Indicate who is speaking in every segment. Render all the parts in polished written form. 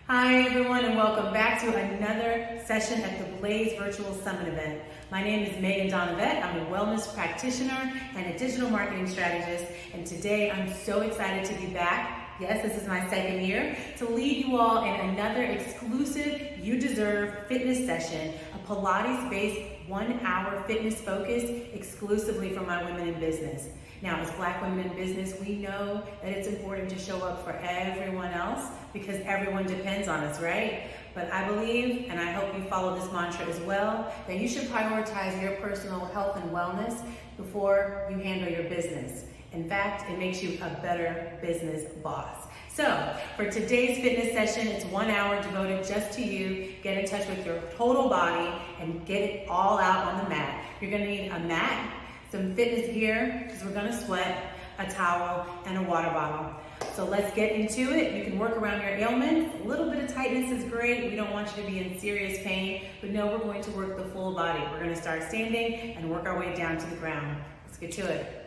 Speaker 1: Hi everyone, and welcome back to another session at the Blaze Virtual Summit event. My name is Meagan Dawnavette. I'm a wellness practitioner and a digital marketing strategist, and today I'm so excited to be back. Yes, this is my second year to lead you all in another exclusive You Deserve fitness session, a Pilates-based 1-hour fitness focus exclusively for my women in business. Now, as Black women in business, we know that it's important to show up for everyone else because everyone depends on us, right? But I believe, and I hope you follow this mantra as well, that you should prioritize your personal health and wellness before you handle your business. In fact, it makes you a better business boss. So, for today's fitness session, it's 1 hour devoted just to you. Get in touch with your total body and get it all out on the mat. You're gonna need a mat, some fitness gear, because we're gonna sweat, a towel, and a water bottle. So let's get into it. You can work around your ailments. A little bit of tightness is great. We don't want you to be in serious pain, but no, we're going to work the full body. We're gonna start standing and work our way down to the ground. Let's get to it.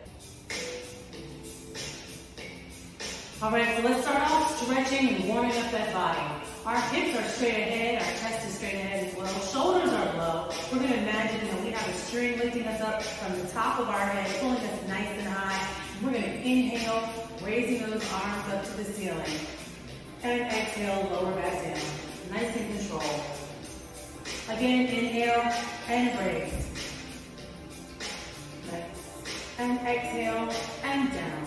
Speaker 1: All right, so let's start off stretching and warming up that body. Our hips are straight ahead, our chest is straight ahead as well. Shoulders are low. We're gonna imagine that we have a string lifting us up from the top of our head, pulling us nice and high. We're gonna inhale, raising those arms up to the ceiling. And exhale, lower back down. Nice and controlled. Again, inhale and raise. And exhale and down.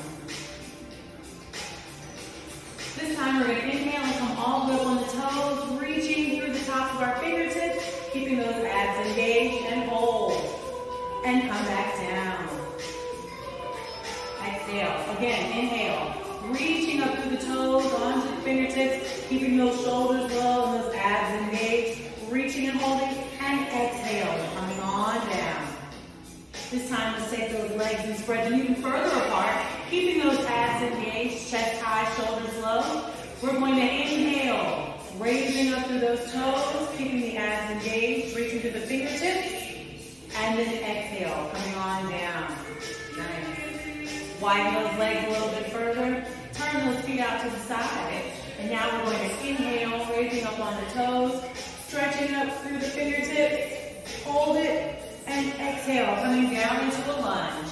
Speaker 1: This time we're going to inhale and come all the way up on the toes, reaching through the tops of our fingertips, keeping those abs engaged, and hold. And come back down. Exhale. Again, inhale. Reaching up through the toes, onto the fingertips, keeping those shoulders low and those abs engaged, reaching and holding, and exhale, coming on down. This time, let's take those legs and spread them even further apart, keeping those abs engaged, chest high, shoulders low. We're going to inhale, raising up through those toes, keeping the abs engaged, reaching to the fingertips, and then exhale, coming on down. Nice. Widen those legs a little bit further, turn those feet out to the side, and now we're going to inhale, raising up on the toes, stretching up through the fingertips, hold it, and exhale, coming down into a lunge.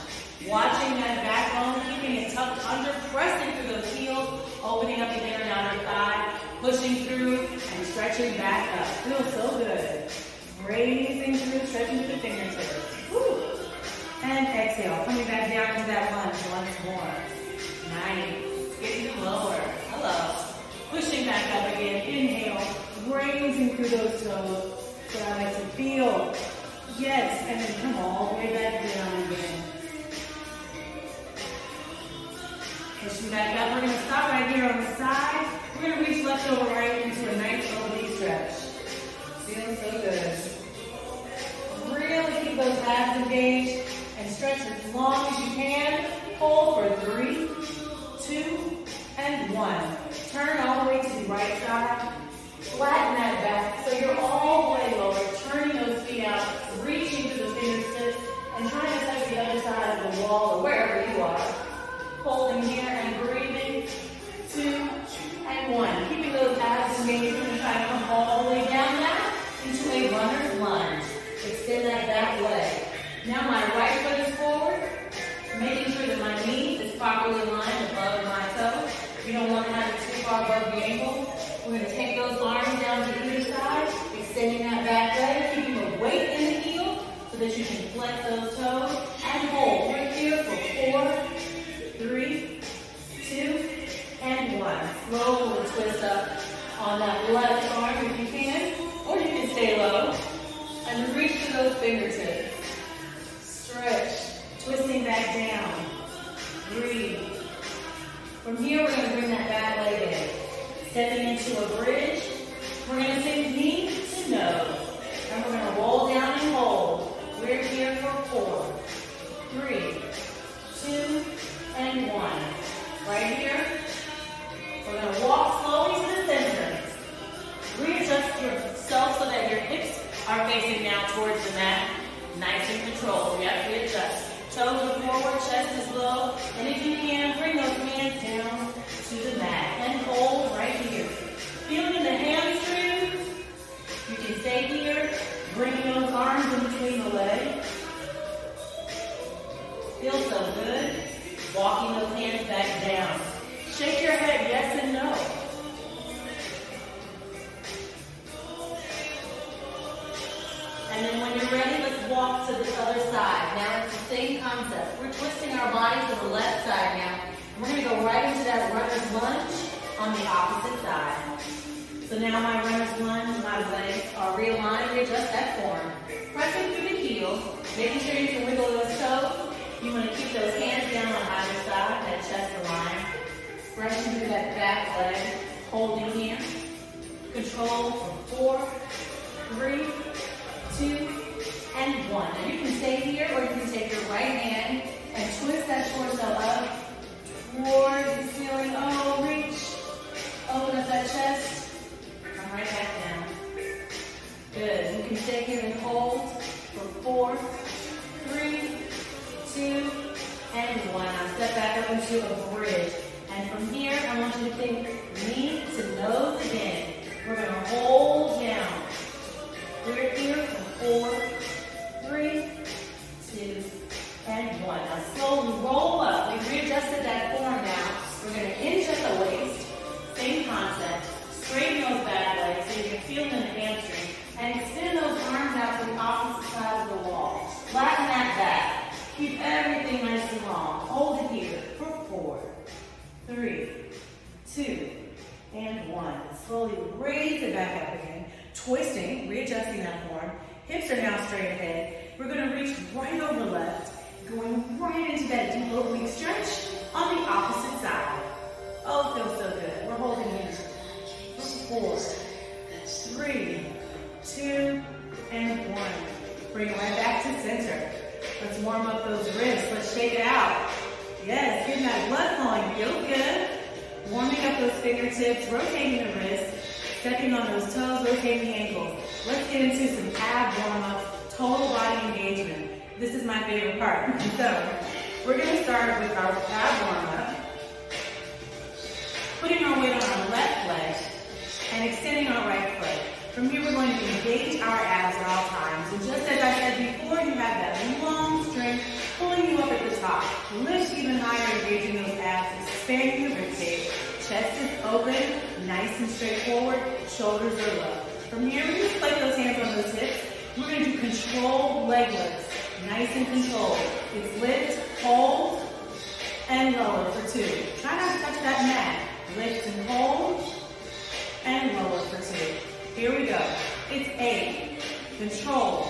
Speaker 1: Watching that backbone, keeping it tucked under, pressing through those heels, opening up the inner and outer thigh, pushing through and stretching back up. Feels so good. Raising through, stretching through the fingertips. Woo. And exhale, coming back down into that lunge once more. Nice. Getting lower. Hello. Pushing back up again. Inhale, raising through those toes. So I like to feel. Yes, and then come all the way back down again. Pushing back up. We're going to stop right here on the side. We're going to reach left over right into a nice oblique stretch. Feeling so good. Really keep those abs engaged and stretch as long as you can. Hold for 3, 2, and 1. Turn all the way to the right side. Flatten that back so you're all the way lower, turning those feet out, reaching to the fingertips, and trying to touch the other side of the wall or wherever you are. Holding here and breathing. 2 and 1. Keeping those abs engaged and try to come all the way down now into a runner's lunge. Extend that back leg. Now my right foot is forward, making sure that my knee is properly aligned above my toe. You don't want to have it too far above the ankle. We're going to take those arms down to either side, extending that back leg, keeping the weight in the heel so that you can flex those toes and hold. Right here for 4, 3, 2, and 1. Slowly twist up on that left arm if you can, or you can stay low. And reach to those fingertips. Stretch, twisting back down. Breathe. From here, we're going to bring that back leg in. Stepping into a bridge. We're going to sink knee to nose. And we're going to roll down and hold. We're here for 4, 3, 2, and 1. Right here. We're going to walk slowly to the center. Readjust yourself so that your hips are facing now towards the mat. Nice and controlled. Yep, readjust. Toes are forward, chest is low. And if you can, bring those hands down to the mat and hold right here. Feeling the hands twisting our body to the left side now. And we're going to go right into that runner's lunge on the opposite side. So now my runner's lunge, my legs are realigned. Readjust that form. Pressing through the heels, making sure you can wiggle those toes. You want to keep those hands down on either side, that chest aligned. Pressing through that back leg, holding here. Control for 4, 3, 2, and 1. Now you can stay here or you can take your right hand and twist that torso up towards the ceiling. Oh, reach. Open up that chest. Come right back down. Good. You can stay here and hold for 4, 3, 2, and 1. Now step back up into a bridge. And from here, I want you to think knee to nose again. We're going to hold down. We're here for 4, 3, 2, and 1. Now slowly roll up. We readjusted that form now. We're going to inch at the waist. Same concept. Straighten those back legs so you can feel them in the hamstring. And extend those arms out to the opposite side of the wall. Flatten that back. Keep everything nice and long. Hold it here for 4, 3, 2, and 1. Slowly raise it back up again. Twisting, readjusting that form. Hips are now straight ahead. We're going to reach right over left, going right into that deep oblique stretch on the opposite side. Oh, it feels so good. We're holding here for 4, 3, 2, and 1. Bring it right back to center. Let's warm up those wrists. Let's shake it out. Yes, getting that blood flowing. Feels good. Warming up those fingertips, rotating the wrists, stepping on those toes, rotating the ankles. Let's get into some ab warm-up, total body engagement. This is my favorite part. So, we're going to start with our ab warm-up, putting our weight on our left leg, and extending our right foot. From here, we're going to engage our abs at all times. And just as I said before, you have that long string pulling you up at the top. Lift even higher, engaging those abs, expanding the ribcage. Chest is open, nice and straightforward. Shoulders are low. From here, we just place those hands on those hips. We're going to do controlled leg lifts. Nice and controlled. It's lift, hold, and lower for 2. Try not to touch that mat. Lift and hold, and lower for 2. Here we go. It's 8. Control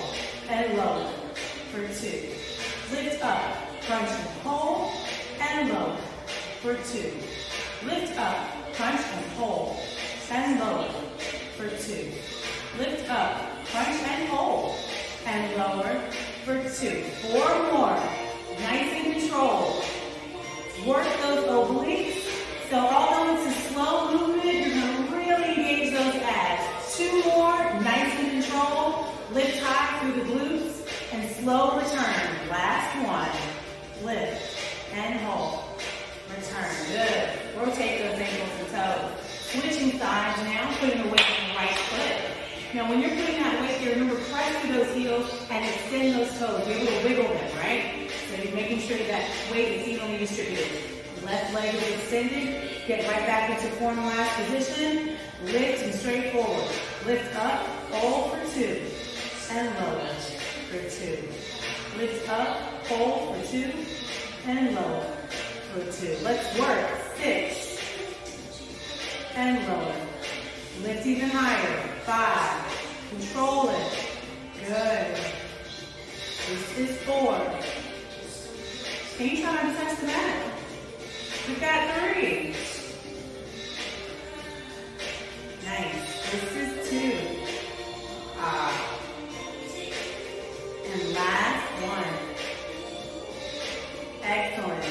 Speaker 1: and lower for 2. Lift up, crunch and hold, and lower for 2. Lift up, crunch and hold, and lower for 2. Lift up, crunch and hold, and lower for 2. 4 more. Nice and controlled. Work those obliques. So although it's a slow movement, you're going to really engage those abs. 2 more, nice and controlled. Lift high through the glutes and slow return. Last one. Lift and hold. Return. Good. Rotate those ankles and toes. Switching sides now, putting the weight on the right foot. Now when you're putting that weight here, remember press through those heels and extend those toes. Be able to wiggle them, right? So you're making sure that weight is evenly distributed. Left leg is extended. Get right back into form last position. Lift and straight forward. Lift up, hold for 2. And lower for 2. Lift up, hold for 2. And lower for 2. Let's work. 6. And lower. Lift even higher. 5. Control it. Good. This is 4. Can you try not to touch the mat? We've got 3. Nice. This is 2. And last one. Excellent.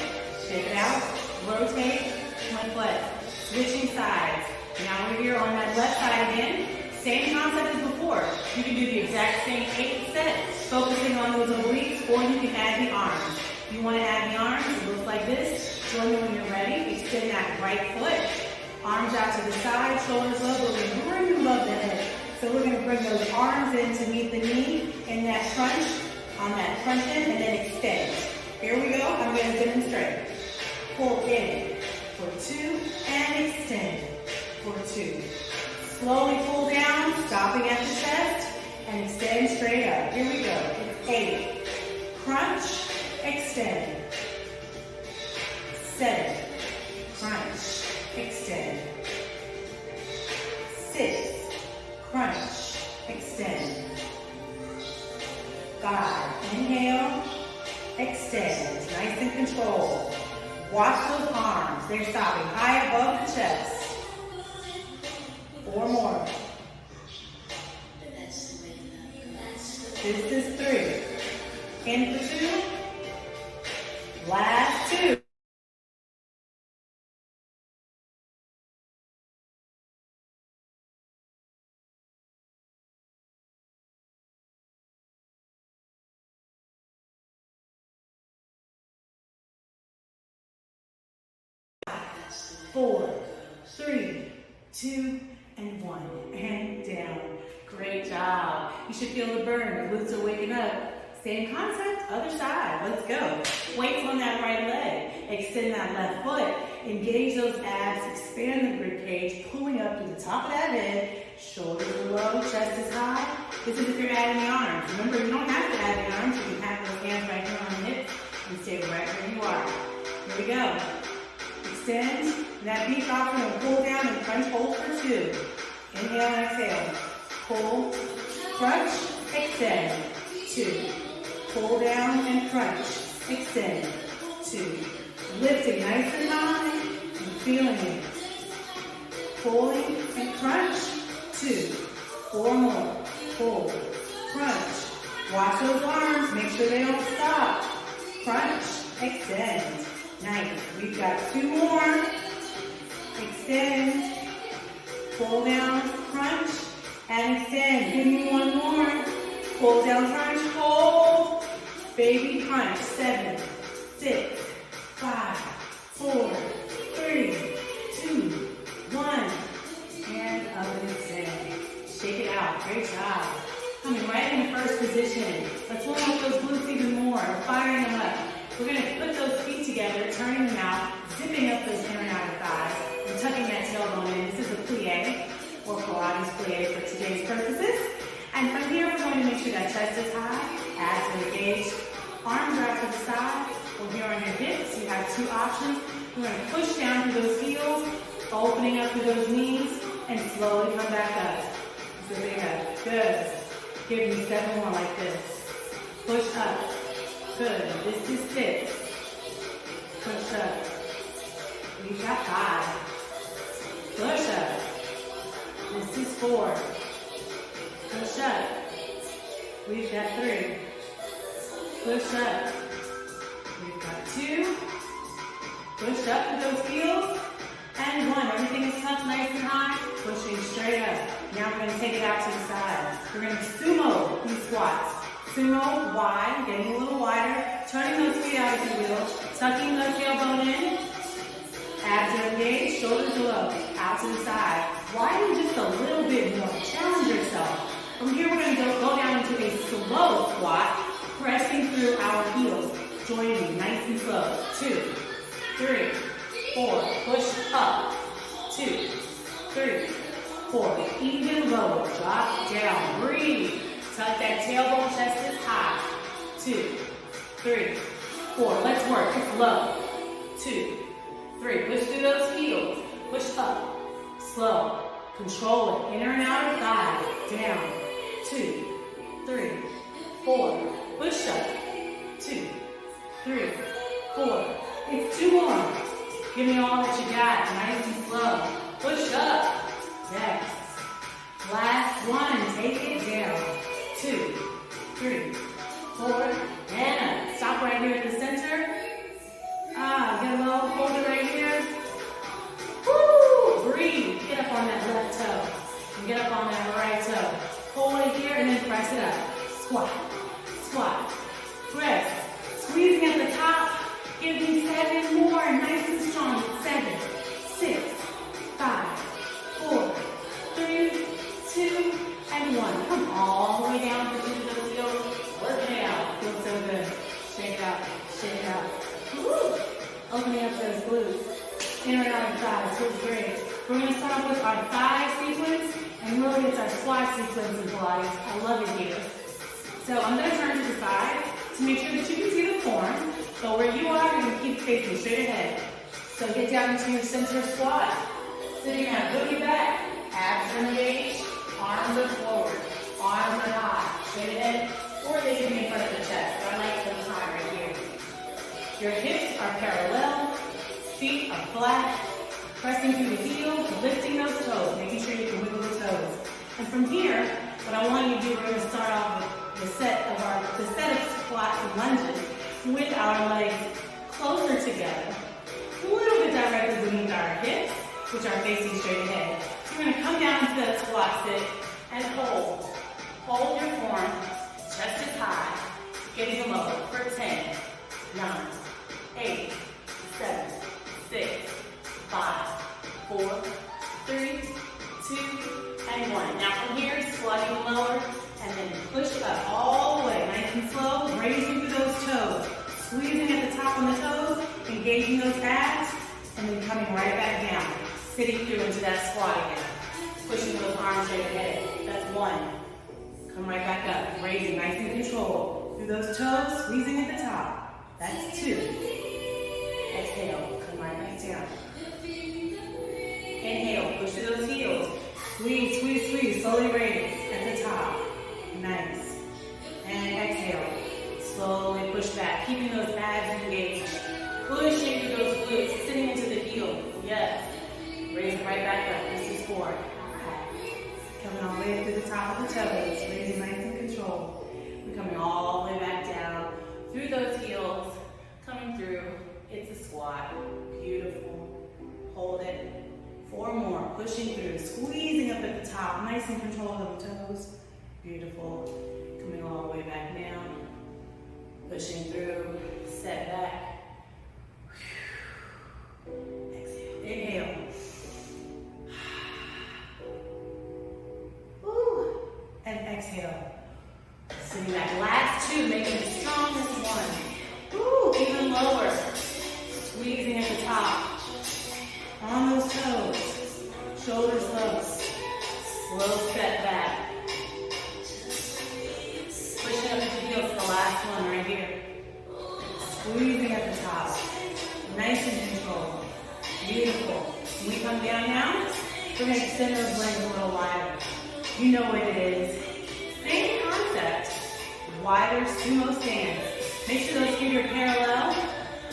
Speaker 1: Shake it out. Rotate. One foot. Switching sides. Now we're here on that left side again. Same concept as before. You can do the exact same 8 sets, focusing on those obliques, or you can add the arms. If you want to add the arms, it looks like this. Join me when you're ready. Extend that right foot. Arms out to the side, shoulders low, but we're bringing above the head. So we're going to bring those arms in to meet the knee in that crunch, on that crunch in, and then extend. Here we go. I'm going to demonstrate. Pull in for 2 and extend for 2. Slowly pull down, stopping at the chest, and extend straight up. Here we go. It's 8. Crunch, extend. 7, crunch, extend. 6, crunch, extend. 5, inhale, extend, nice and controlled. Watch those arms, they're stopping high above the chest. 4 more. This is 3. In for 2. Last 2. Four, 3, 2, and 1. And down. Great job. You should feel the burn. The glutes are waking up. Same concept, other side. Let's go. Weights on that right leg. Extend that left foot. Engage those abs. Expand the rib cage. Pulling up to the top of that head. Shoulders are low. Chest is high. This is if you're adding the arms. Remember, you don't have to add the arms. You can have those hands right here on the hips and stay right where you are. Here we go. Extend. That beat off and pull down and crunch. Hold for 2. Inhale and exhale. Pull, crunch, extend. 2. Pull down and crunch. Extend. 2. Lifting nice and high and feeling it. Pulling and crunch. 2. 4 more. Pull, crunch. Watch those arms. Make sure they don't stop. Crunch, extend. Nice. We've got 2 more. Extend. Pull down, crunch, and extend. Give me 1 more. Pull down, crunch, hold. Baby crunch. 7, 6, 5, 4, 3, 2, 1. And up and extend. Shake it out. Great job. Coming right in the first position. Let's warm up those glutes even more. We're firing them up. We're going to put those feet together, turning them out, zipping up those inner and outer thighs, and tucking that tailbone in. This is a plie, or Pilates plie for today's purposes. And from here, we're going to make sure that chest is high, abs are engaged, arms are out to the side, or here on your hips. You have 2 options. We're going to push down through those heels, opening up through those knees, and slowly come back up. So big up. Good. Give me 7 more like this. Push up. Good. This is 6. Push up. We've got 5. Push up. This is 4. Push up. We've got 3. Push up. We've got 2. Push up with those heels. And 1. Everything is tucked nice and high. Pushing straight up. Now we're going to take it out to the side. We're going to sumo these squats. Sumo wide, getting a little wider. Turning those feet out if you will. Tucking the tailbone in. Abs are engaged. Shoulders are low. Out to the side. Widen just a little bit more. Challenge yourself. From here, we're going to go down into a slow squat, pressing through our heels. Join me, nice and slow. 2, 3, 4. Push up. 2, 3, 4. Even lower. Drop down. Breathe. Tuck that tailbone. Chest is high. 2, 3, 4. Let's work. It's low. 2, 3. Push through those heels. Push up. Slow. Control it. Inner and outer thigh. Down. 2, 3, 4. Push up. 2, 3, 4. It's 2 more. Give me all that you got. Nice and slow. Push up. Yes. Last one. Take it down. 2, 3, 4. And up. Stop right here at the center. Get a little hold it right here. Woo! Breathe. Get up on that left toe. And get up on that right toe. Hold it here and then press it up. Squat. Squat. Press. Squeezing at the top. Give me 7 more. Nice and strong. 7, 6, 5, 4, 3, 2, and 1. Come all the way down to those heels. Work it out. Feels so good. Shake out. Shake out. Woo! Opening up those glutes. Inner and outer thighs. Feels great. We're going to start off with our thigh sequence. And really it's our squat sequence in Pilates. I love it here. So I'm going to turn to the side to make sure that you can see the form. So where you are, you're going to keep facing straight ahead. So get down into your center squat. Sitting down, boogie back, abs are engaged, arms are forward, arms are high, straight ahead, or they can be in front of the chest. I like them high right here. Your hips are parallel, feet are flat, pressing through the heels, lifting those toes, making sure you can wiggle the toes. And from here, what I want you to do, we're going to start off with the set of squats and lunges with our legs closer together, a little bit directly beneath our hips, which are facing straight ahead. So we're going to come down to that squat sit and hold. Hold your form, chest is high, getting lower for 10, 9, 8, 7, 6, 5, 4, 3, 2, and 1. Now from here, squatting lower, and then push up all the way, nice and slow, raising through those toes, squeezing at the top on the toes, engaging those abs, and then coming right back down, sitting through into that squat again, pushing those arms straight ahead. That's 1. Come right back up, raising nice and controlled, through those toes, squeezing at the top. That's 2. Exhale, come right back down. Inhale, push through those heels. Squeeze, squeeze, squeeze, slowly raise at the top. Nice. And exhale, slowly push back, keeping those abs engaged. Pushing through those glutes, sitting into the heel. Yes. Raise it right back up. This is 4. Alright. Coming all the way up to the top of the toes. Raising nice and controlled. We're coming all the way back down. Through those heels. Coming through. It's a squat. Beautiful. Hold it. 4 more. Pushing through. Squeezing up at the top. Nice and controlled on the toes. Beautiful. Coming all the way back down. Pushing through. Set back. Exhale. Inhale. Woo. And exhale. Sitting back. Last 2, making the strongest one. Woo. Even lower. Squeezing at the top. On those toes. Shoulders low. Slow step back. Pushing up to the heels for the last one right here. Squeezing at the top. Nice and controlled. Beautiful. When we come down now, we're going to extend those legs a little wider. You know what it is. Same concept. Wider sumo stance. Make sure those feet are parallel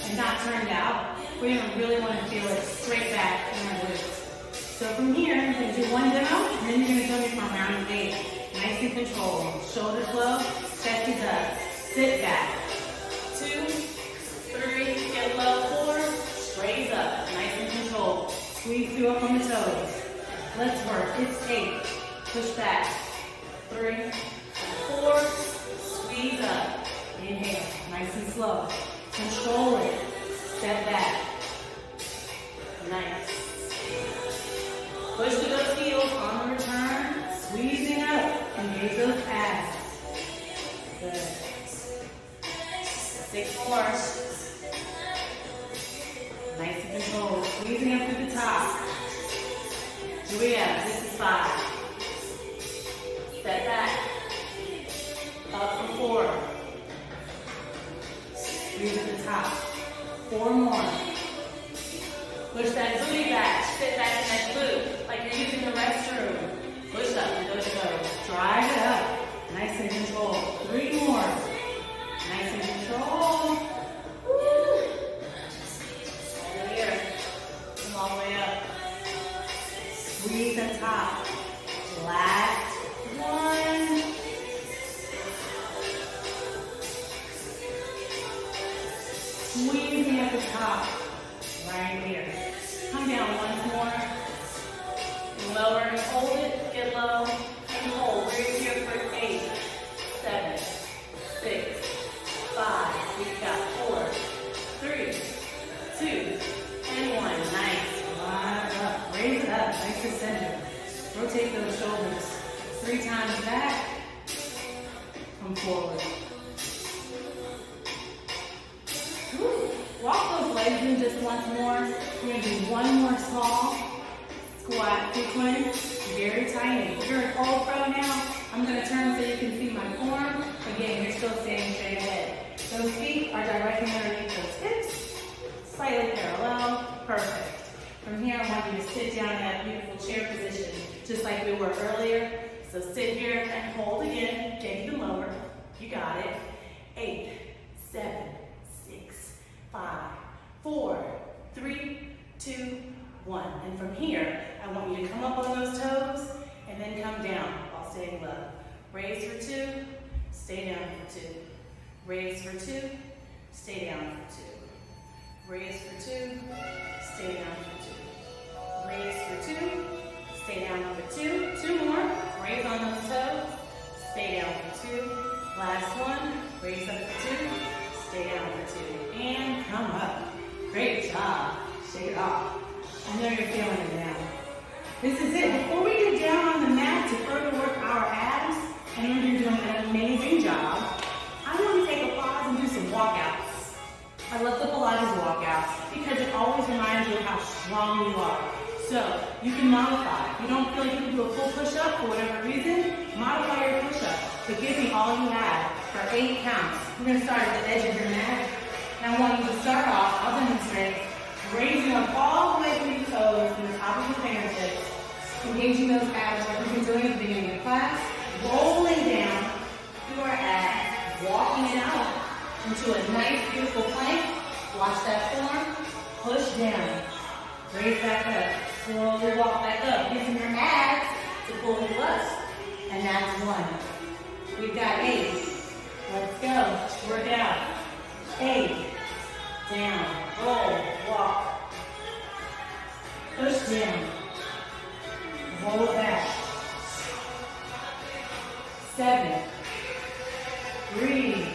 Speaker 1: and not turned out. We're going to really want to feel it straight back in our glutes. So from here, you're going to do 1 demo, and then you're going to go from round of 8. Nice and controlled. Shoulders low, chest is up. Sit back. 2, 3, get low, 4, raise up, nice and controlled. Squeeze through up on the toes. Let's work. It's 8. Push back. 3, 4, squeeze up. Inhale, nice and slow. Control it. Step back. Nice. Push to those heels on the return. Squeezing up. Engage those abs. Good. 6 more. Nice and controlled. Squeezing up to the top. Here we go. This is 5. Step back. Up for 4. Squeeze at the top. 4 more. Push that booty back. Sit back in that glute like you're using the restroom. Push up with those toes. Drive it up. Nice and controlled. 3 more. Nice and controlled. Woo. Over here. Come all the way up. Squeeze at top. Last 1. Squeezing at the top. Right here. Come down once more. Lower and hold it. Get low and hold. We're here for 8, 7, 6, 5. We've got 4, 3, 2, and 1. Nice. Rise up. Raise it up. Nice to center. Rotate those shoulders 3 times back. Come forward. Woo. Walk those legs in just once more. We're going to do 1 more small squat sequence. Very tiny. If you're an all pro now, I'm going to turn so you can see my form. Again, you're still staying straight ahead. Those feet are directly underneath those hips, slightly parallel. Perfect. From here, I want you to sit down in that beautiful chair position, just like we were earlier. So sit here and hold again. Get even lower. You got it. 8, 7, 6, 5, 4, 3, 2, 1. And from here, I want you to come up on those toes and then come down while staying low. Raise for 2, stay down for 2. Raise for 2, stay down for 2. Raise for 2, stay down for 2. Raise for 2, stay down for 2. 2 more. Raise on those toes, stay down for 2. Last one. Raise up for 2, stay down for 2. And come up. Great job. Shake it off. I know you're feeling it now. This is it. Before we get down on the mat to further work our abs, I know you're doing an amazing job. I want to take a pause and do some walkouts. I love the Pilates walkouts because it always reminds you of how strong you are. So you can modify. If you don't feel like you can do a full push-up for whatever reason, modify your push-up. But give me all you have for 8 counts. We're going to start at the edge of your mat. And I want you to start off, I'll demonstrate, raising up all the way through your toes from the top of your fingertips, engaging those abs like we've been doing at the beginning of the class, rolling down through our abs, walking it out into a nice, beautiful plank. Watch that form. Push down. Raise back up. Slowly walk back up, using your abs to pull you up. And that's 1. We've got 8. Let's go. Work it out. 8. Down. Roll. Walk. Push down. Roll it back. 7. Breathe.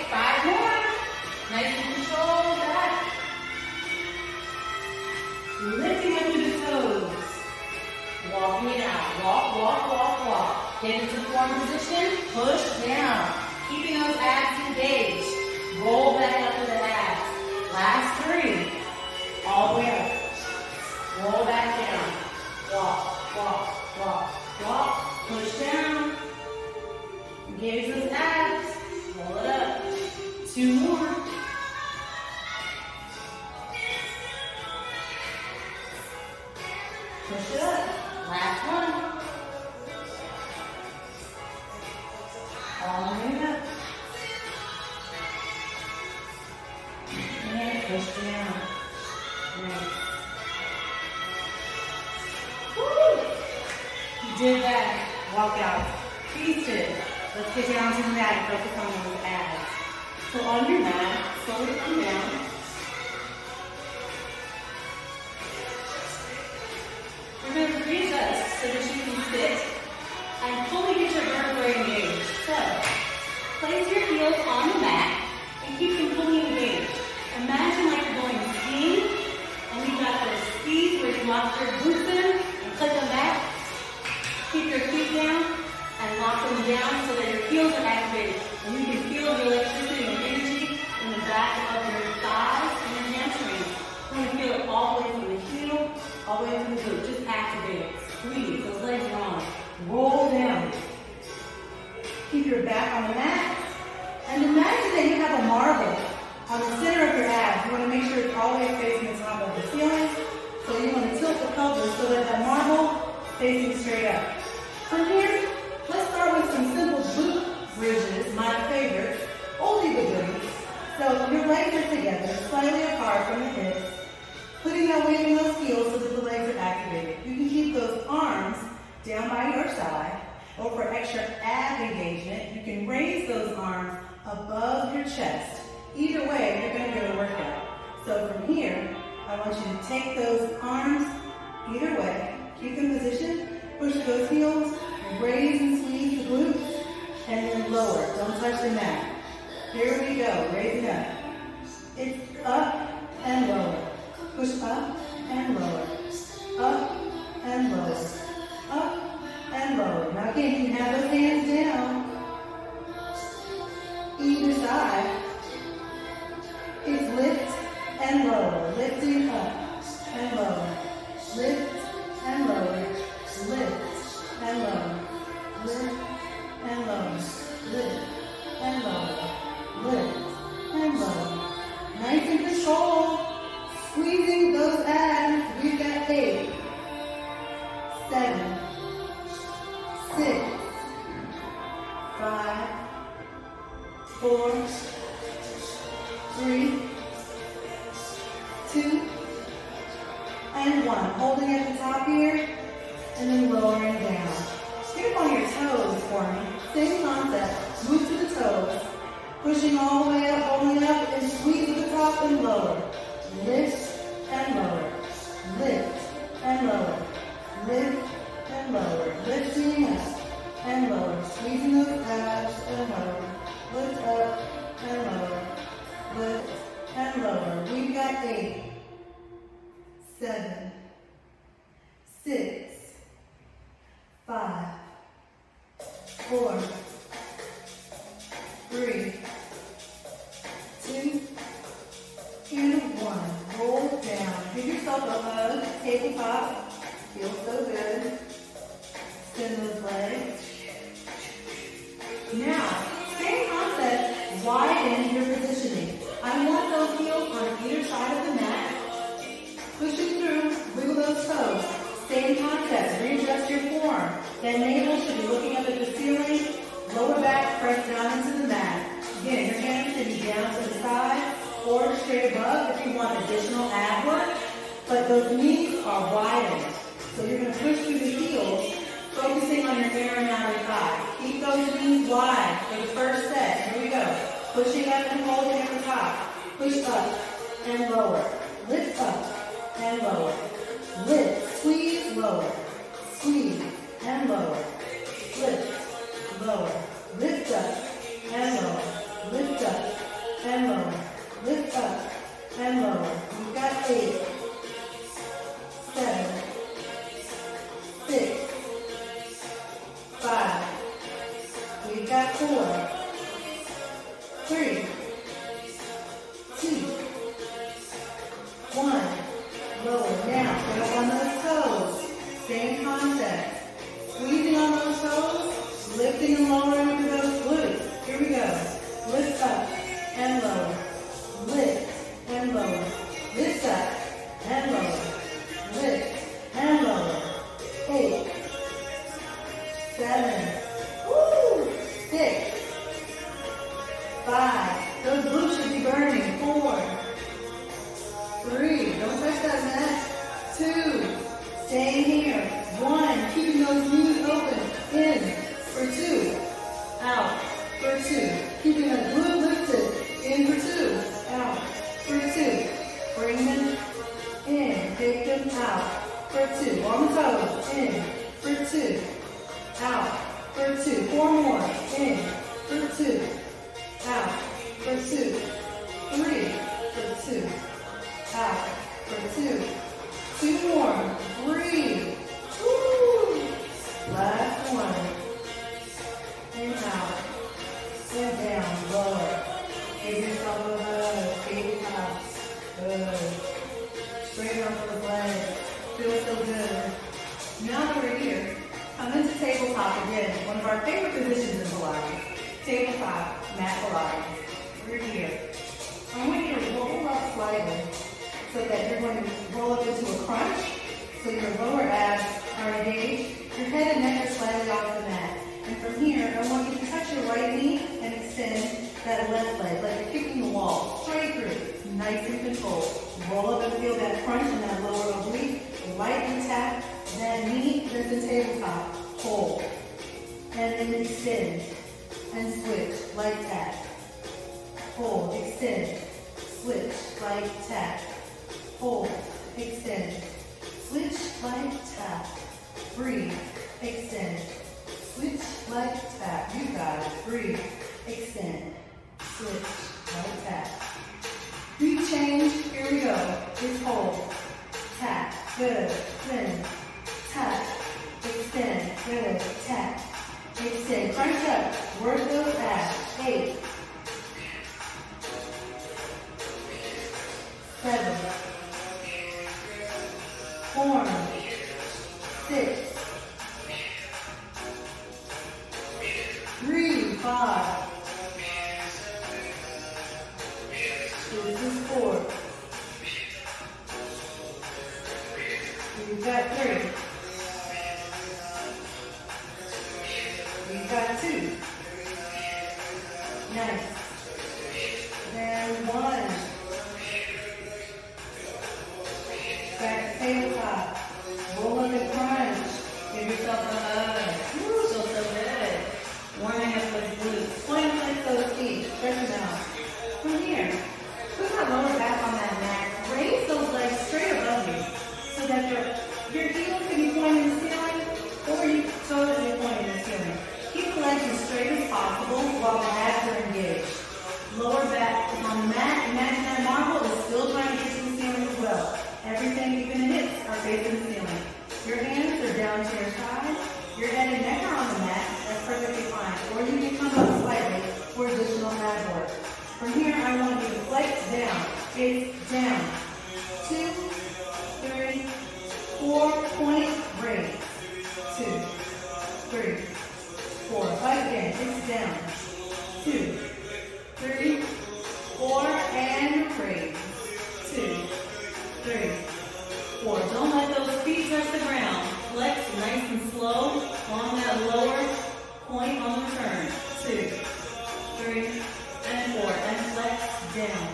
Speaker 1: 5 more. Nice and controlled back. Lifting up to the toes. Walking it out. Walk, walk, walk, walk. Get into form position. Push down. Keeping those abs engaged. Roll back up to the abs. Last 3. All the way up. Roll back down. Walk, walk, walk, walk. Push down. Engage those abs. Roll it up. 2 more. Push it up. Last one. All the way up. And push down. Nice. Woo! You did that. Walk out. Feasted. Let's get down to the mat and focus on those abs. So on your mat, slowly come down. We're going to readjust so that you can sit and fully get your vertebrae engaged. So, place your heels on the mat and keep them fully engaged. Imagine like you're going skiing and you've got those skis where you lock your boots in and click them back. Keep your feet down and lock them down so that your heels are activated. And you can feel the electricity and energy in the back of your thighs and your hamstrings. You want to feel it all the way from the heel, all the way to the glute. Just activate it. Squeeze. Those legs are on. Roll down. Keep your back on the mat. And imagine that you have a marble on the center of your abs. You want to make sure it's always facing the top of the ceiling. So you want to tilt the pelvis so that marble is facing straight up. From here, let's start with some simple glute bridges, my favorite, oldie but goodies. So your legs are together, slightly apart from the hips, putting that weight in those heels so that the legs are activated. You can keep those arms down by your side, or for extra ab engagement, you can raise those arms above your chest. Either way, you're going to get a workout. So from here, I want you to take those arms either way, keep them positioned, push those heels, raise and squeeze the glutes, and then lower. Don't touch the mat. Here we go. Raise it up. It's up and lower. Push up and lower. Up and lower. Up and lower. Now again, you can have those hands down. Either side. It's lift and lower. Lifting up and lower. Lift
Speaker 2: 6, 5, 4, 3, 2, and 1. Holding at the top here, and then lowering down. Get on your toes for me. Same concept. Move to the toes. Pushing all the way up, holding up, and squeeze at the top and lower. Lift and lower. Lift and lower. Lift and lower. Lifting up and lower. Squeezing those abs and lower. Lift up and lower. Lift and lower. We've got 8, 7, 6, 5, 4, 3, 2, and 1. Roll down. Give yourself a hug. Tabletop. Feels so good. Extend those legs. Now, same concept. Widen your positioning. I want those heels on either side of the mat. Pushing through. Wiggle those toes. Same concept. Readjust your form. That navel should be looking up at the ceiling. Lower back, press down into the mat. Again, your hands should be down to the side or straight above if you want additional ab work. But those knees are widened. So you're going to push through the heels, focusing on your inner and outer thigh. Keep those knees wide for the first set. Here we go. Pushing up and holding at the top. Push up and lower. Lift up and lower. Lift, squeeze, lower. Squeeze and lower. Lift, lower. Lift up and lower. Lift up and lower. Lift up and lower. You've got 8, 7, 6, 5. We've got 4, 3, 2, 1. Lower. Now, get up on those toes. Same concept. Squeezing on those toes, lifting and lowering into those glutes. Here we go. Lift up and lower. Lift and lower. Lift up and lower. Lift and lower. 8, 7, 6, 5. Those glutes should be burning. 4, 3. Don't touch that mat. 2. Staying here. 1. Keeping those knees open. In for 2. Out for 2. Keeping the glute lifted. In for 2. Out for 2. Bring them in. Take them out for 2. On the toes. In for 2. Out for 2. 4 more. In for 2. Out for 2. 3 for 2. Out for 2. 2 more. Breathe. Woo. Last one. And out. And down. Lower. Give yourself a hug. Tabletop. Good. Straight up for the legs. Feels so good. Now that we're here, come into tabletop again. One of our favorite positions in Pilates. Tabletop, mat Pilates. We're here. I want you to roll up slightly so that you're going to roll up into a crunch. So your lower abs are engaged. Your head and neck are slightly off the mat. And from here, I want you to touch your right knee and extend that left leg like you're kicking the wall. Straight through. Nice and controlled. Roll up and feel that crunch in that lower oblique. Lightly tap that knee, lift the tabletop. Hold. And then extend. And switch. Light tap. Hold. Extend. Switch. Light tap. Hold. Extend. Switch. Light tap. Breathe. Extend. Switch. Light tap. You got it. Breathe. Extend. Switch. Light tap. Deep change. Here we go. Just hold. Tap. Good. Spin. Tap. Extend. Good. Tap. Extend. Crunch up. Work those abs. 8. 7. 4. 6. 3. 5. This is 4. We've got 3. You got 2. Nice. Then 1. Back to tabletop. Roll up and crunch.
Speaker 1: Give yourself a hug. Woo, feels so good. Warming up those glutes.
Speaker 2: Point like those feet. Stretch them out.
Speaker 1: From here, put that lower back on that mat. Raise those legs straight above you so that your heels can be pointing to the ceiling or your toes can be pointing to the ceiling. Keep the legs as straight as possible while the abs are engaged. Lower back is on the mat. Imagine that marble is still trying to get to the ceiling as well. Everything, even the hips, are facing the ceiling. Your hands are down to your side. Your head and neck are on the mat. That's perfectly fine. Or you can come up slightly for additional ab work. From here, I want you to flex down, face down. 2, 3, 4, point, raise. 2, 3, 4. Fight again, face down. 2, 3, 4, and raise. 2, 3, 4. Don't let those feet touch the ground. Flex nice and slow on that lower point on the turn. 2, 3, and 4. And flex down.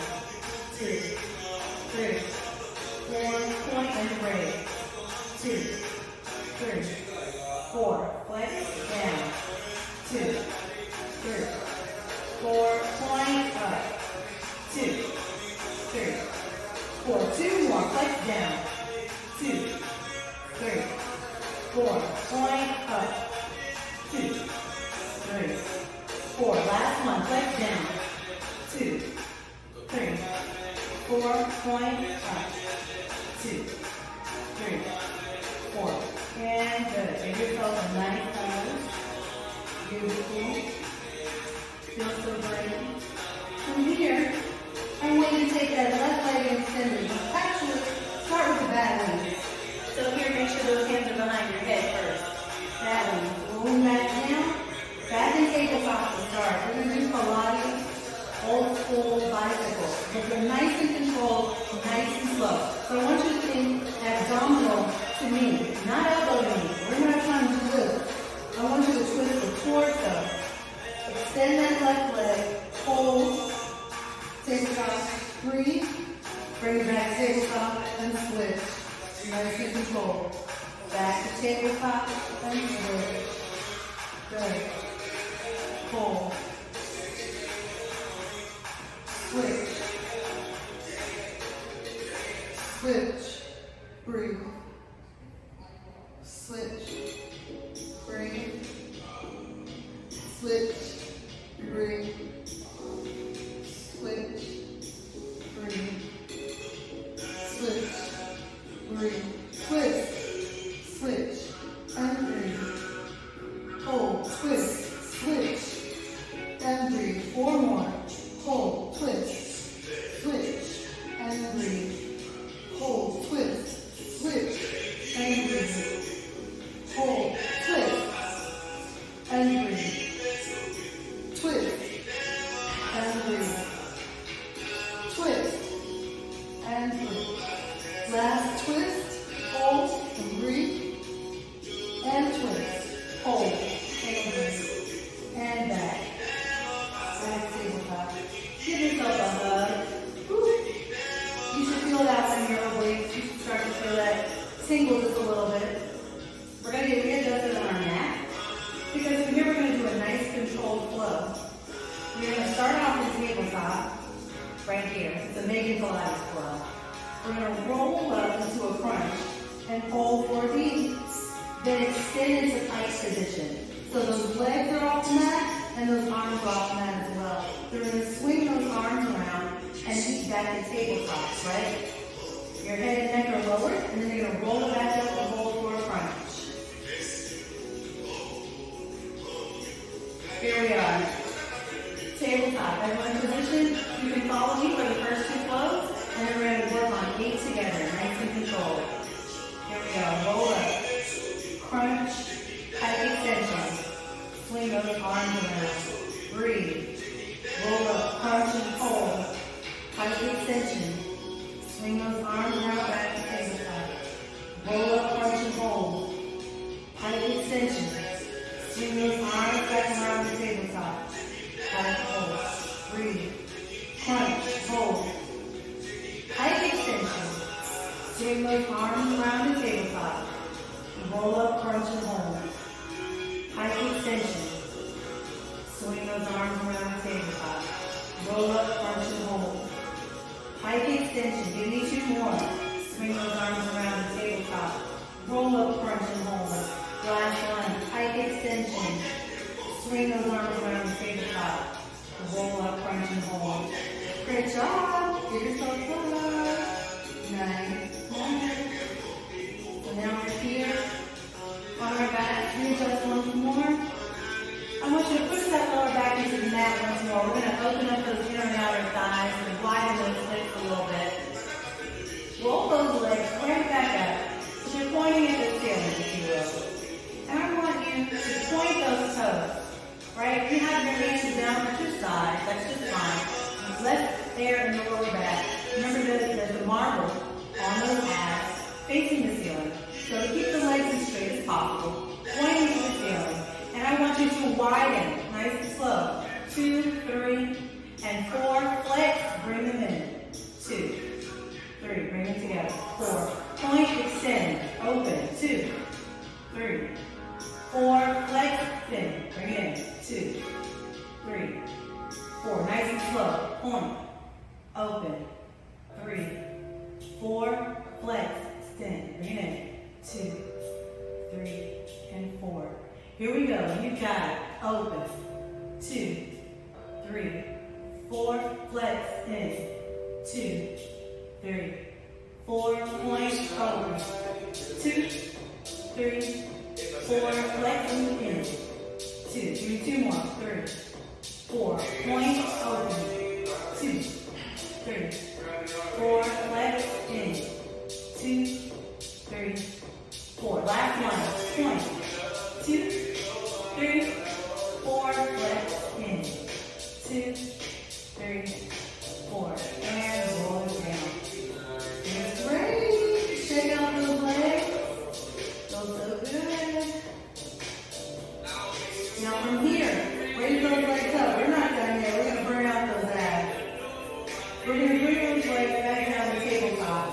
Speaker 1: 2, 3, 4. Point and raise. 2, 3, 4. Flex down. 2, 3, 4. Point up. 2, 3, 4. 2 more. Flex down. 2, 3, 4. Point up. 2, 3, 4. Last one. Flex down. 2, 3, 4. Point up. 2, 3, 4. And good. Give yourself a nice pose. Beautiful. Feels so great.
Speaker 2: From here, I want you to take that left leg and extend it. Actually, start with the back leg.
Speaker 1: So here, make sure those hands are behind your head first.
Speaker 2: That one. Rolling back down. Back and tabletop to start. We're going to do Pilates, old school bicycle. But they're nice and controlled, nice and slow. So I want you to think abdominal to me, not elbow to me. We're not trying to twist. I want you to twist the torso. Extend that left leg, hold, tabletop, breathe, bring it back to tabletop, and switch. Nice and controlled. Back to tabletop, and switch. Good. Hold. Switch. Switch. Breathe. Switch. Breathe. Switch. Breathe. Switch. Breathe. Switch. Breathe. Twist. Switch. And breathe. Hold. Twist. Switch. And breathe. 4 more. Hold. Twist. Switch. And breathe. Hold. Twist. Switch. And breathe. Hold. Twist. And breathe. Twist. And breathe. Twist. And breathe. Last twist. Hold. And breathe. And twist. Hold. And breathe. And back. Back tabletop. Give yourself a hug. Woo. You should feel that in your obliques. You should start to feel that tingle just a little bit. We're going to get readjusted on our mat. Because from here we're going to do a nice controlled flow. We're going to start off in tabletop, right here. It's a Meagan Dawnavette flow. We're going to roll up into a crunch and hold for these. Then extend into tight position. So those legs are off the mat and those arms are off the mat as well. So we're going to swing those arms around and eat back to tabletop, right? Your head and neck are lowered, and then you're going to roll it back up and hold for a crunch. Here we are. Tabletop. Everyone in position. You can follow me for the first 2 flows, and then we're going to work on 8 together, nice and controlled. Here we go. Roll up. Crunch. Tight extension. Swing those arms around. Breathe. Roll up. Crunch and hold. Tight extension. Swing those arms around back to tabletop. Roll up, crunch and hold. Tight extension. Swing those arms back
Speaker 1: those arms around the tabletop. Roll up, crunch, and hold. HIIT extension. Swing those arms around the tabletop. Roll up, crunch, and hold. HIIT extension. Give me 2 more. Swing those arms around the tabletop. Roll up, crunch, and hold. Last one. HIIT extension. Swing those arms around the tabletop. Roll up, crunch, and hold. Great job. Give yourself a love. Nice. So now we're here. On our back. Readjust once more. I want you to push that lower back into the mat once more. We're going to open up those inner and outer thighs and widen those hips a little bit. Roll those legs right back up. So you're pointing at the ceiling, if you will. And I want you to point those toes. Right? You have your hands down at your side. That's just fine. Left air in the lower back. Remember that there's a marble on those abs facing the ceiling. So keep the legs as straight as possible. Pointing to the ceiling. And I want you to widen, nice and slow. 2, 3, and 4. Flex, bring them in. 2, 3, bring them together. 4. Point, extend, open. 2, 3, 4. Flex, spin, bring it in. 2, 3, 4. Nice and slow. Point, open. 3, 4. Flex, extend, bring it in. 2, 3, and 4. Here we go. You got it. Open. 2, 3, 4. Flex in. 2, 3, 4. Point. Open. 2, 3, 4. Flex in. 2. Give me 2 more. 3, 4. Point. Open. 2, 3, 4. Flex in. 2, 3, 4. Last one. Point. 2, 3, 4. Flex in. 2, 3, 4. And roll it down. That's great. Shake out those legs. Feels so good. Now from here, raise those legs up. We're not done yet. We're going to burn out those abs. We're going to bring those legs back down the tabletop.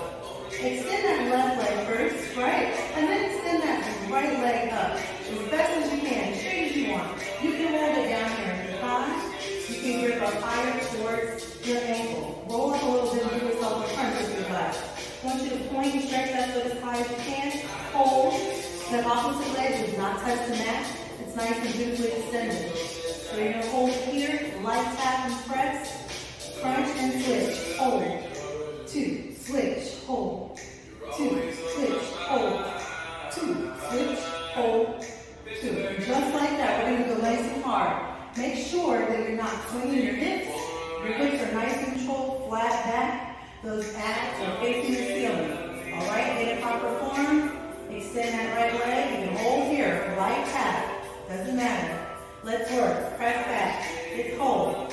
Speaker 1: Extend that left leg first, right? And then extend that right leg up as best as you can, as straight as you want. You can hold it down here at your thigh. You can grip up higher towards your ankle. Roll up a little bit and give yourself a crunch if you'd like. I want you to point and stretch that foot as high as you can. Hold. The opposite leg does not touch the mat. It's nice and beautifully extended. So you're going to hold it here, light tap and press. Crunch and switch. Hold. 2. Switch. Hold. 2. Switch. Hold. 2. Switch. Hold. 2. And just like that, we're going to go nice and hard. Make sure that you're not swinging your hips. Your hips are nice and controlled, flat back. Those abs are facing the ceiling. All right, get a proper form. Extend that right leg. You can hold here. Light tap. Doesn't matter. Let's work. Press back. It's hold.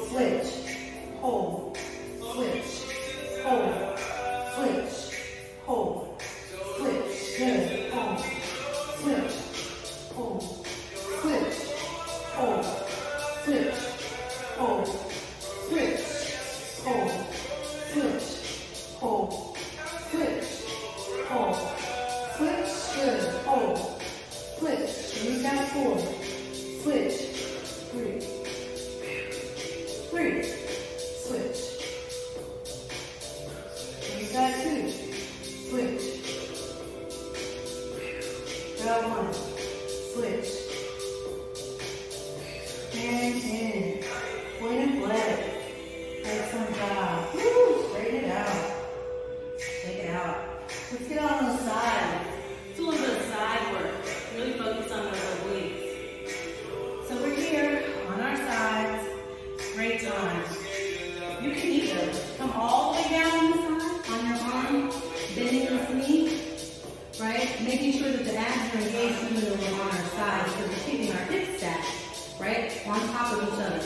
Speaker 1: Switch. Hold. Switch. Hold. Switch. Hold. Switch. Good. Hold. Switch. Hold. Switch. Hold. Switch. Hold. Switch. Hold. Switch. Hold. Switch. Hold. Switch. Good. Hold. Switch. We've got 4. Switch. 3. 3. Switch. We've got 2. Switch. Got 1. Switch. And in. Point and flex. Excellent job. Woo! Straighten it out. Take it out. Let's get on the side. Do a little bit of side work. Really focus on those obliques. So we're here on our sides. Great time. You can either come all the way down on the side, on your arm, bending the knee, right? Making sure that the abs are engaged even though we're on our sides, because we're keeping our hips stacked, right? On top of each other.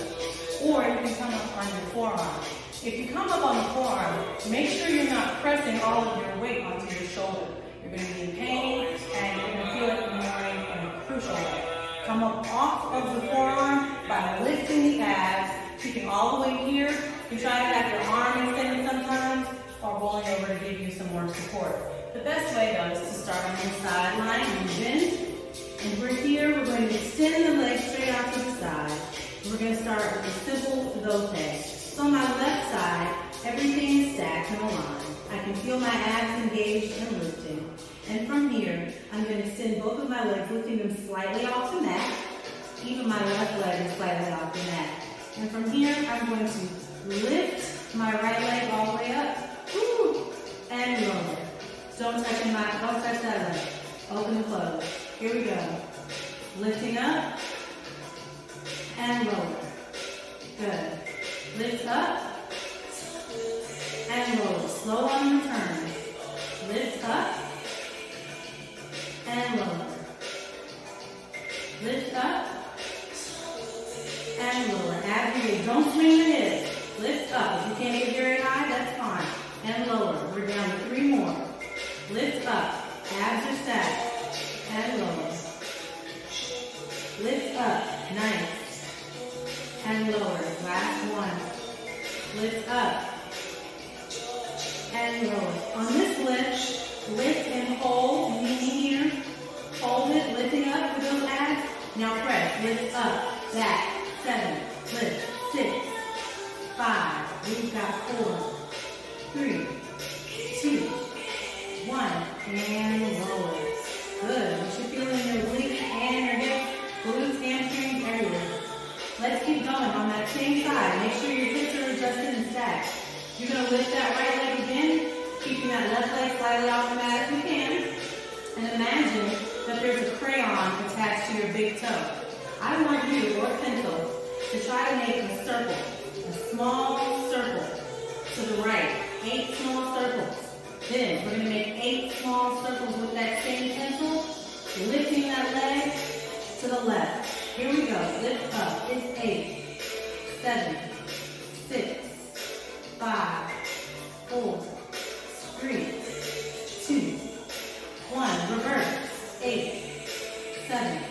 Speaker 1: Or you can come up on your forearm. If you come up on the forearm, make sure you're not pressing all of your weight onto your shoulder. You're going to be in pain, and you're going to feel it in the morning in a crucial way. Come up off of the forearm by lifting the abs, keeping all the weight here. You try to have your arm extended sometimes, or rolling over to give you some more support. The best way though is to start on your sideline and bend. And we're here, we're going to extend the legs straight out to the side. We're going to start with a simple rotate. So on my left side, everything is stacked in a line. I can feel my abs engaged and lifting. And from here, I'm going to extend both of my legs, lifting them slightly off the mat. Even my left leg is slightly off the mat. And from here, I'm going to lift my right leg all the way up. Woo, and lower. Don't touch that leg. Open and close. Here we go. Lifting up and lower. Good. Lift up and lower. Slow on the turn. Lift up and lower. Lift up and lower. As you do, don't swing the hips. Lift up. If you can't get very high, that's fine. And lower. We're down to 3 more. Lift up. Abs are stacked. And lower. Lift up. Nice. And lower. Last one. Lift up. And lower. On this lift and hold. Knee here. Hold it. Lifting up with those abs. Now press. Lift up. Back. 7. Lift. 6. 5. We've got 4. 3. 2. 1. And lower. Good. You should feel in your obliques and your hips, glutes, hamstrings, everywhere. Let's keep going on that same side. Make sure your hips are adjusted and stacked. You're going to lift that right leg again, keeping that left leg slightly off the mat if you can. And imagine that there's a crayon attached to your big toe. I want you, or a pencil, to try to make a circle, a small circle to the right. 8 small circles. Then we're going to make 8 small circles with that same pencil, lifting that leg to the left. Here we go. Lift up. It's 8, 7, 6, 5, 4, 3, 2, 1. Reverse. 8, 7,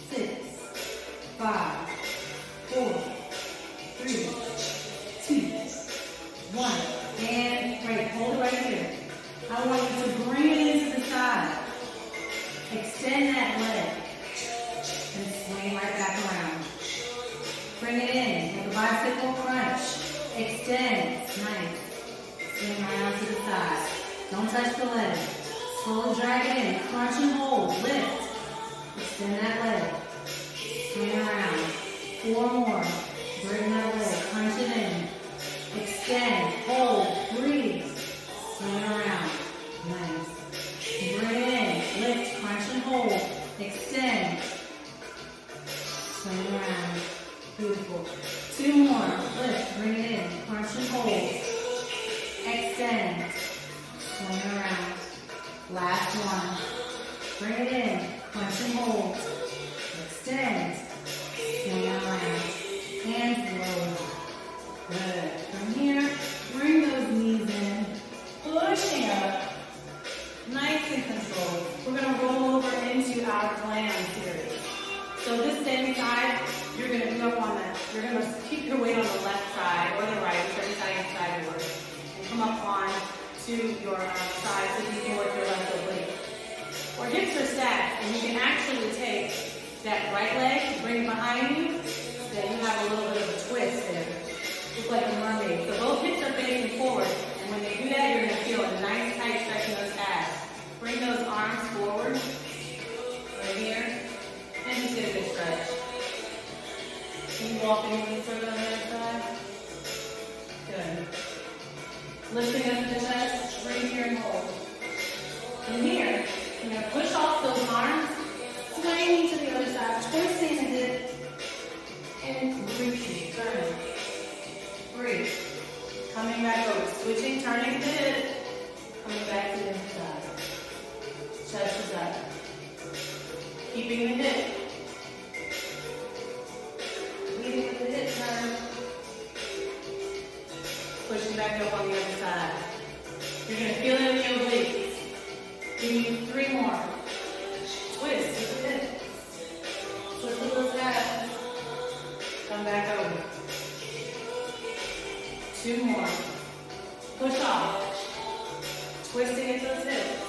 Speaker 1: 6, 5, 4, 3, 2, 1. And great. Hold it right here. I want you to bring it into the side. Extend that leg. And swing right back around. Bring it in like a bicycle crunch. Extend. Nice. Swing around to the side. Don't touch the leg. Slowly drag it in. Crunch and hold. Lift. Extend that leg. Swing around. 4 more. Bring that leg. Crunch it in. Extend. Hold. Breathe. Swing around. Nice. Bring it in. Lift. Crunch and hold. Extend. Swing around. Beautiful. 2 more. Lift. Bring it in. Crunch and hold. Extend. Swing around. Last one. Bring it in. Crunch and hold. Extend. Swing around. Hands lower. Good. From here, bring those knees in. Pushing up. Nice and controlled. We're going to roll over into our clam series. So this same side, you're going to be up on that. You're going to keep your weight on the left side or the right, whichever side you decide to work. And come up on to your side so you can work your left oblique. Or hips are stacked, and you can actually take that right leg, bring it behind you, so that you have a little bit of a twist there. Look like a mermaid. So both hips are facing forward, and when they do that, you're going to feel a nice tight stretch in those abs. Bring those arms forward, right here, and just get a good stretch. Can you walk in with further on the other side? Good. Lifting up the chest, bring here and hold. From here, you're going to push off those arms, swing to the other side, twisting the hip, and reaching, turning. Breathe. Coming back over, switching, turning the hip, coming back to the other side. Chest is up. Keeping the hip. Leading with the hip turn. Pushing back up on the other side. You're going to feel it in your obliques. Give me 3 more. Twist with the hip. Twist with those abs. Come back over. 2 more. Push off. Twisting into those hips.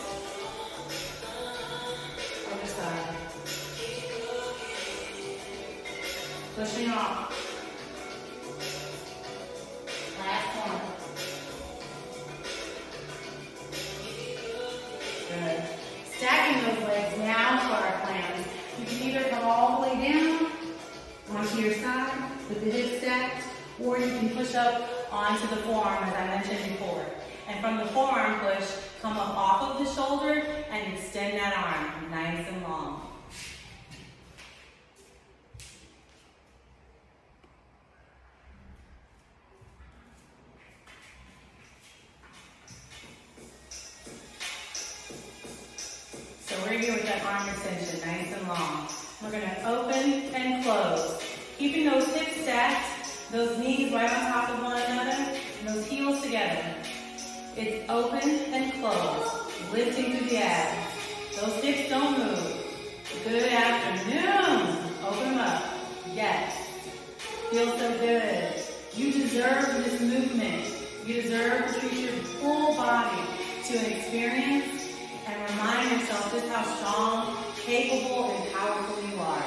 Speaker 1: Pushing off. Last one. Good. Stacking those legs now for our plank. You can either come all the way down onto your side with the hips stacked, or you can push up onto the forearm as I mentioned before. And from the forearm push, come up off of the shoulder and extend that arm nice and long. So we're here with that arm extension, nice and long. We're going to open and close. Keeping those hips stacked, those knees right on top of one another, and those heels together. It's open and close, lifting through the abs. Those hips don't move. Good afternoon. Open them up. Yes. Feels so good. You deserve this movement. You deserve to treat your full body to an experience and remind yourself just how strong, capable, and powerful you are.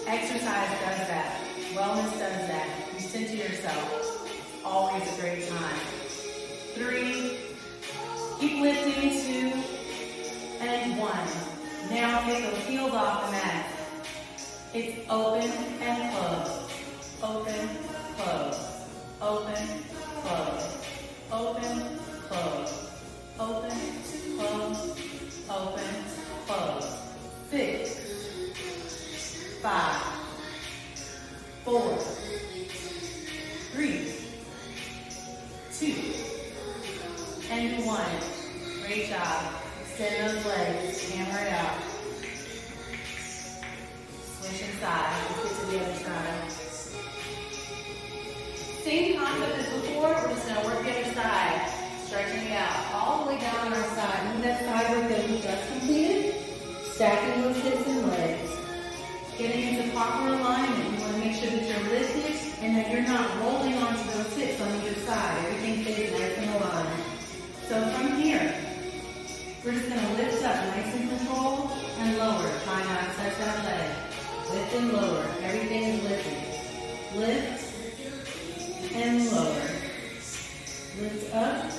Speaker 1: Exercise does that. Wellness does that. You center yourself. It's always a great time. 3. Keep lifting. 2 and 1. Now take those heels off the mat. It's open and close. Open, close. Open, close. Open, close. Open, close. Open, close. 6, 5, 4, 3, 2, and 1. Great job. Extend those legs. Hammer it out. Switch inside. Let's get to the other side. Same concept as before. We're just going to work the other side. Stretching it out all the way down on our side. Move that side work that we just completed. Stacking those hips and legs. Getting into proper alignment. You want to make sure that you're lifted and that you're not rolling onto those hips on either side. Everything stays nice and aligned. So from here, we're just going to lift up nice and controlled and lower. Try not to touch that leg. Lift and lower. Everything is lifted. Lift and lower. Lift up,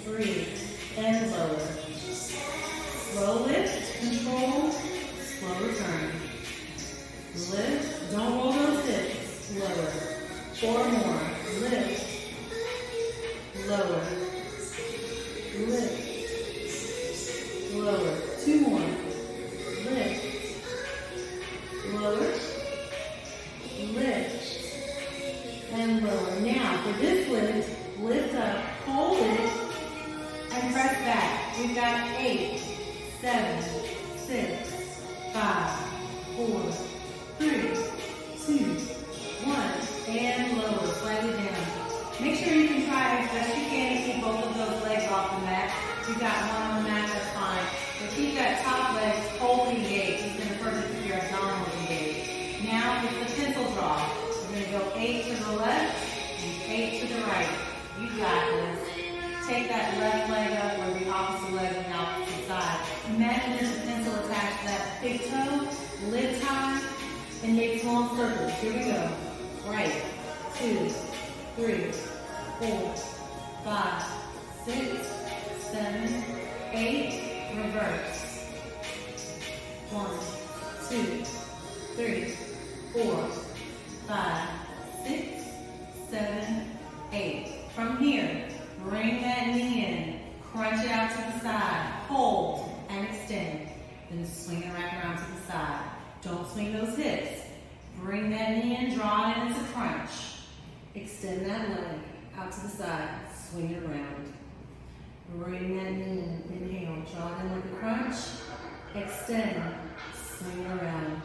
Speaker 1: breathe, and lower. Slow lift, control, slow return. Lift, don't roll those hips. Lower. 4 more. Lift, lower. Lift, lower. 2 more. Lift, lower, lift, and lower. Now, for this lift, lift up, hold it, and press back. We've got 8, 7, 6, 5, 4, 3, 2, 1, and lower, slightly down. Make sure you can try as best you can to keep both of those legs off the mat. If you've got one on the mat, that's fine. But keep that top leg wholly engaged. It's going to further keep your abdominals engaged. Now, it's the pencil draw. We're going to go 8 to the left and 8 to the right. You got this. Take that left leg up or the opposite leg on the opposite side. Imagine there's a pencil attached to that big toe. Lift high and make small circles. Here we go. Right. 2, 3, 4, 5, 6, 7, 8. Reverse. 1, 2, 3, 4, 5, 6, 7, 8. From here, bring that knee in, crunch it out to the side, hold and extend. Then swing it right around to the side. Don't swing those hips. Bring that knee in, draw it in as a crunch. Extend that leg out to the side, swing it around. Bring that knee in, inhale, draw it in like a crunch. Extend, swing around.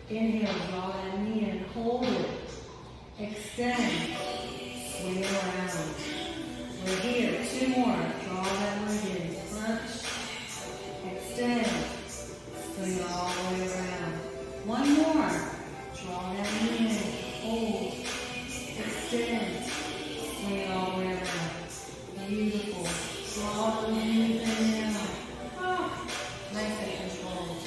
Speaker 1: Inhale, draw that knee in, hold it. Extend, swing around. We're here, 2 more. Draw that leg in, crunch. Extend, swing all the way around. 1 more. Draw that knee in, hold. Extend, swing all the way around. Beautiful. Draw the knees in now. Oh, nice and controlled.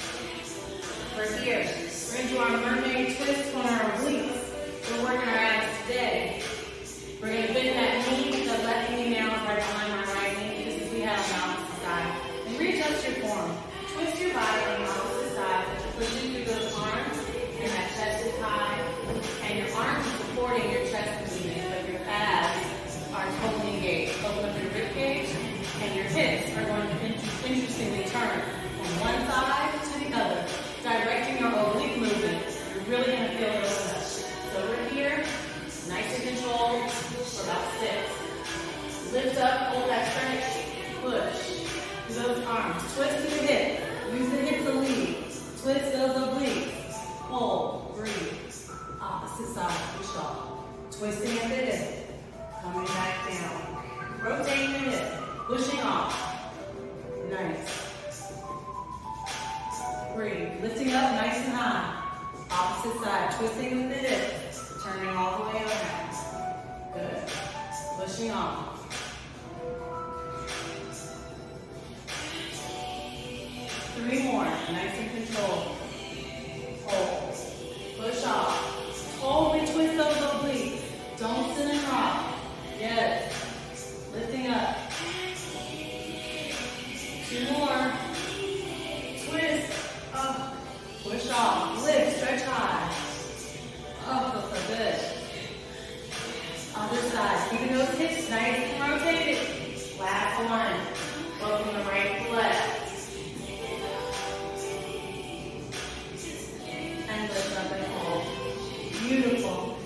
Speaker 1: We're here. We're going to do our mermaid twist on our Twisting at the hip. Coming back down. Rotating the hip. Pushing off. Nice. Breathe. Lifting up nice and high. Opposite side. Twisting with the hip. Turning all the way around. Good. Pushing off. Three more. Nice and controlled. Hold. Push off. Totally twist those obliques. Don't sit and rock. Yes. Lifting up. Two more. Twist. Up. Push off. Lift. Stretch high. Up. So good. Other side. Keeping those hips nice and rotated. Last one. Welcome the right to left. And lift up and hold. Beautiful.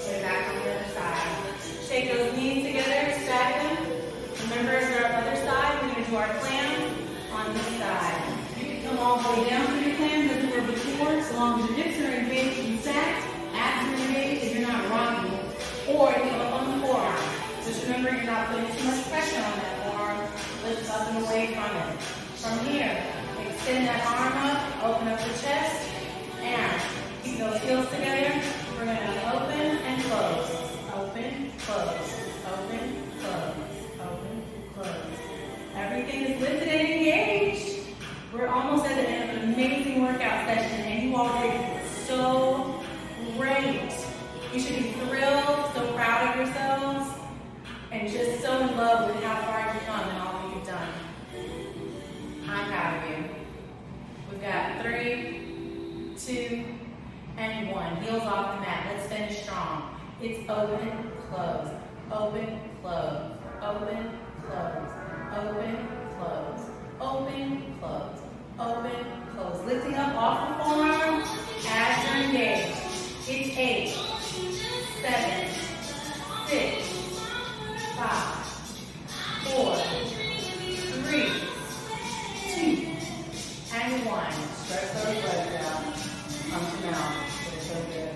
Speaker 1: Way back on the other side. Take those knees together, stack them. Remember, as our other side, we're going to do our clam on this side. You can come all the way down to your clam as we were before, so long as your hips are engaged and stacked, abs are engaged, and you're not rocking. Or you can up on the forearm. Just remember, you're not putting too much pressure on that forearm. Lift up and away from it. From here, extend that arm up, open up the chest, and keep those heels together. We're going to open and close. Open, close. Open, close. Open, close. Everything is lifted and engaged. We're almost at the end of an amazing workout session, and you all did so great. You should be thrilled, so proud of yourselves, and just so in love with how far you've come and all that you've done. I'm proud of you. We've got 3, 2, and 1. Heels off the mat. Let's finish strong. It's open, close, open, close, open, close, open, close, open, close, open, close. Lifting up off the forearm as you're engaged. It's 8, 7, 6, 5, 4, 3, 2, and 1. Stretch those legs out. Come to now. It's so good.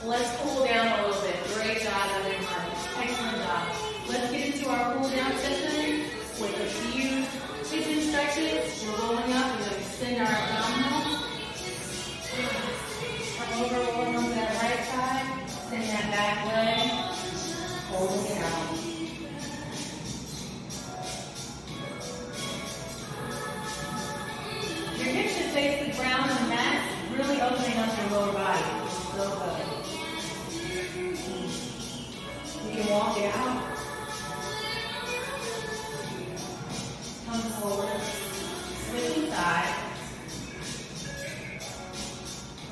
Speaker 1: Let's cool down a little bit. Great job, everyone. Excellent job. Let's get into our cool down session with a few chin stretches. We're rolling up. We're going to extend our abdominals. Come over, rolling on that right side. Extend that back leg. Holding it out. Your hips should face the ground and the mat, really opening up your lower body. So good. You can walk it out. Come forward. Switching sides.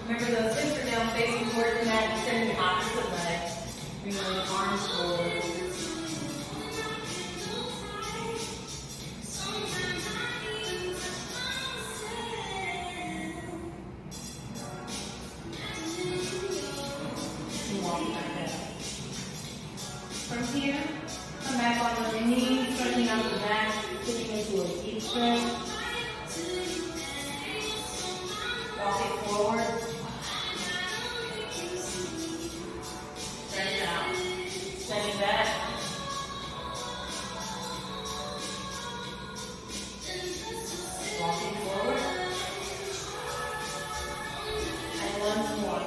Speaker 1: Remember those hips are down facing towards the mat. Extend the opposite leg. Bring those arms forward. From here, come back on your knees, stretching out the back, switching into a deep stretch. Walk it forward. Stretch it out. Stepping back. Walking forward. And once more.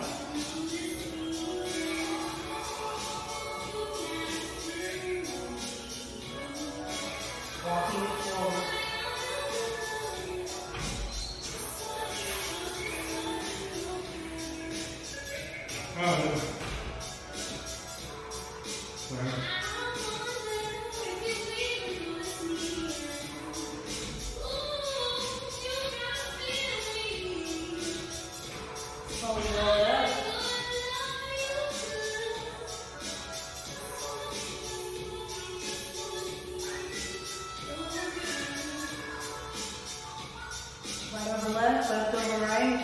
Speaker 1: Walking forward. Slowly roll it up. Right over left, left over right.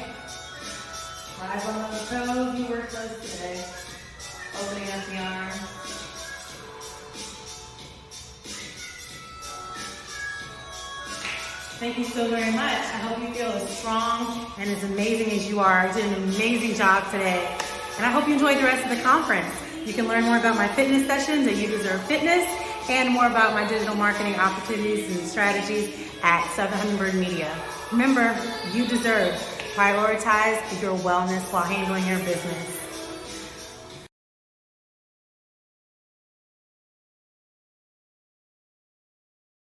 Speaker 1: Rise on the toes. You worked those today. Opening up the arms. Thank you so very much. I hope you feel as strong and as amazing as you are. You did an amazing job today. And I hope you enjoyed the rest of the conference. You can learn more about my fitness sessions at You Deserve Fitness and more about my digital marketing opportunities and strategies at Southern Hummingbird Media. Remember, you deserve. Prioritize your wellness while handling your business.